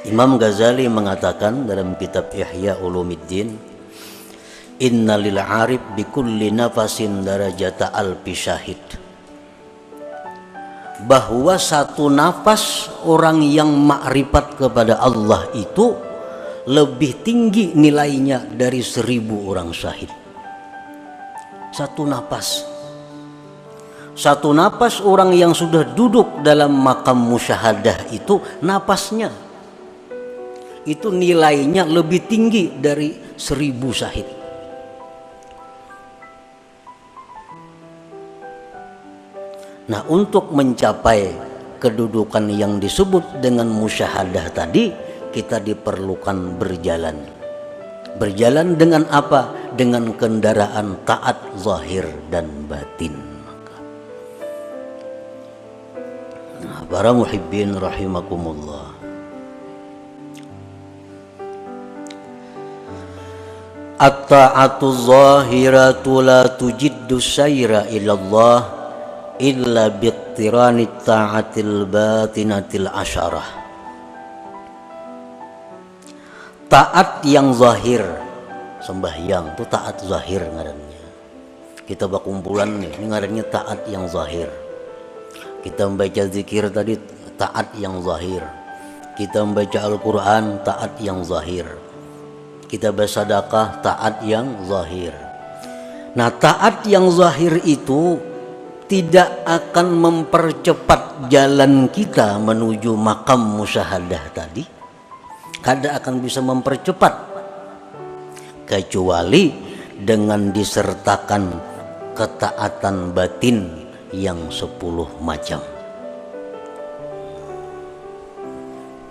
Imam Ghazali mengatakan dalam kitab Ihya Ulumuddin, inna lil arif bikulli nafasin darajata alfi syahid. Bahwa satu nafas orang yang makrifat kepada Allah itu lebih tinggi nilainya dari 1000 orang syahid. Satu napas orang yang sudah duduk dalam makam musyahadah itu, napasnya itu nilainya lebih tinggi dari 1000 syahid. Nah, untuk mencapai kedudukan yang disebut dengan musyahadah tadi, kita diperlukan berjalan. Berjalan dengan apa? Dengan kendaraan taat zahir dan batin. Nah, para muhibbin rahimakumullah, at-ta'atu zahiratu la tujiddu sayra ilallah illa biqtirani ta'atil batinatil asyarah. Taat yang zahir, sembahyang itu taat zahir ngarannya. Kita berkumpulan nih, ini ngarannya taat yang zahir. Kita membaca zikir tadi taat yang zahir. Kita membaca Al-Quran taat yang zahir. Kita bersedekah taat yang zahir. Nah, taat yang zahir itu tidak akan mempercepat jalan kita menuju makam musyahadah tadi. Kada akan bisa mempercepat kecuali dengan disertakan ketaatan batin yang 10 macam.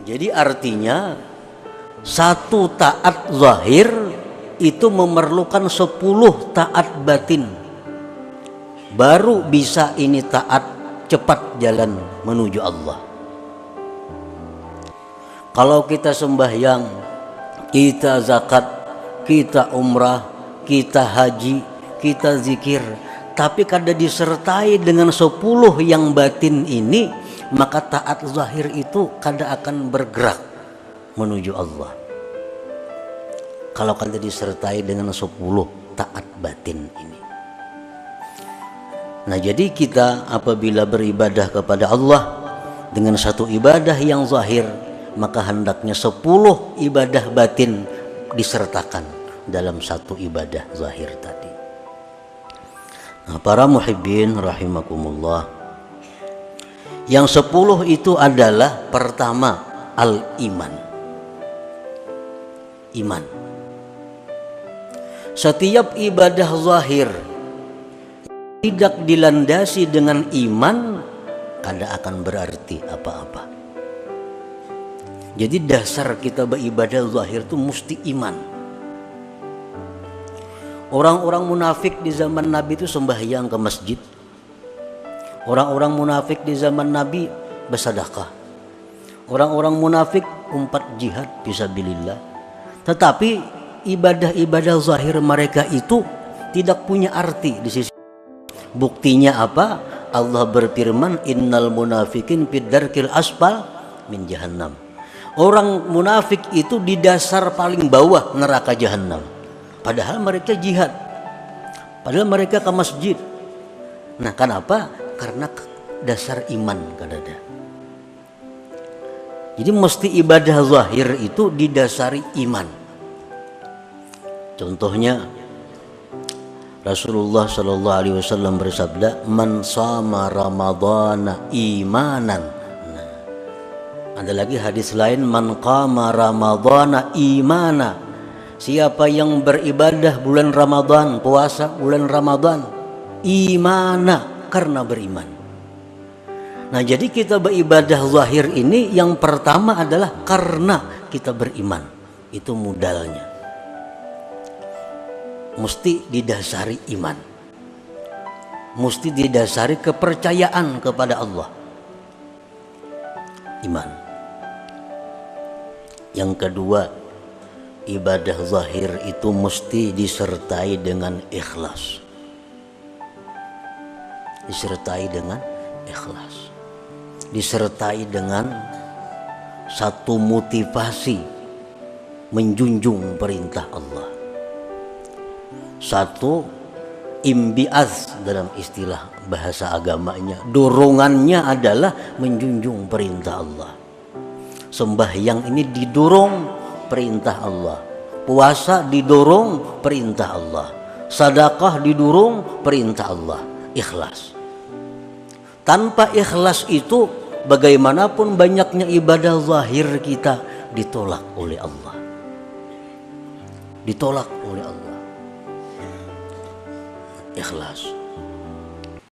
Jadi artinya satu taat zahir itu memerlukan 10 taat batin. Baru bisa ini taat cepat jalan menuju Allah. Kalau kita sembahyang, kita zakat, kita umrah, kita haji, kita zikir, tapi kada disertai dengan 10 yang batin ini, maka taat zahir itu kada akan bergerak menuju Allah. Kalau kada disertai dengan 10 taat batin ini. Nah, jadi kita apabila beribadah kepada Allah dengan satu ibadah yang zahir, maka hendaknya 10 ibadah batin disertakan dalam satu ibadah zahir tadi. Nah, para muhibbin rahimakumullah, yang 10 itu adalah pertama al-iman. Iman. Setiap ibadah zahir tidak dilandasi dengan iman, kada akan berarti apa-apa. Jadi dasar kita beribadah zahir itu mesti iman. Orang-orang munafik di zaman Nabi itu sembahyang ke masjid. Orang-orang munafik di zaman Nabi bersedekah. Orang-orang munafik umpat jihad fisabilillah. Tetapi ibadah-ibadah zahir mereka itu tidak punya arti di sisi. Buktinya apa? Allah berfirman, innal munafikin fid darkil asfal min jahannam. Orang munafik itu di dasar paling bawah neraka jahanam. Padahal mereka jihad. Padahal mereka ke masjid. Nah, kenapa? Karena dasar iman kadada. Jadi mesti ibadah zahir itu didasari iman. Contohnya Rasulullah Shallallahu Alaihi Wasallam bersabda, "Man shama Ramadhana imanan." Ada lagi hadis lain, man qama ramadhana imana. Siapa yang beribadah bulan Ramadan, puasa bulan Ramadan, imana, karena beriman. Nah, jadi kita beribadah zahir ini yang pertama adalah karena kita beriman. Itu modalnya. Mesti didasari iman. Mesti didasari kepercayaan kepada Allah. Iman. Yang kedua, ibadah zahir itu mesti disertai dengan ikhlas. Disertai dengan ikhlas. Disertai dengan satu motivasi menjunjung perintah Allah. Satu imbiaz dalam istilah bahasa agamanya, dorongannya adalah menjunjung perintah Allah. Sembahyang ini didorong perintah Allah, puasa didorong perintah Allah, sedekah didorong perintah Allah, ikhlas. Tanpa ikhlas itu bagaimanapun banyaknya ibadah zahir kita ditolak oleh Allah. Ditolak oleh Allah. Ikhlas.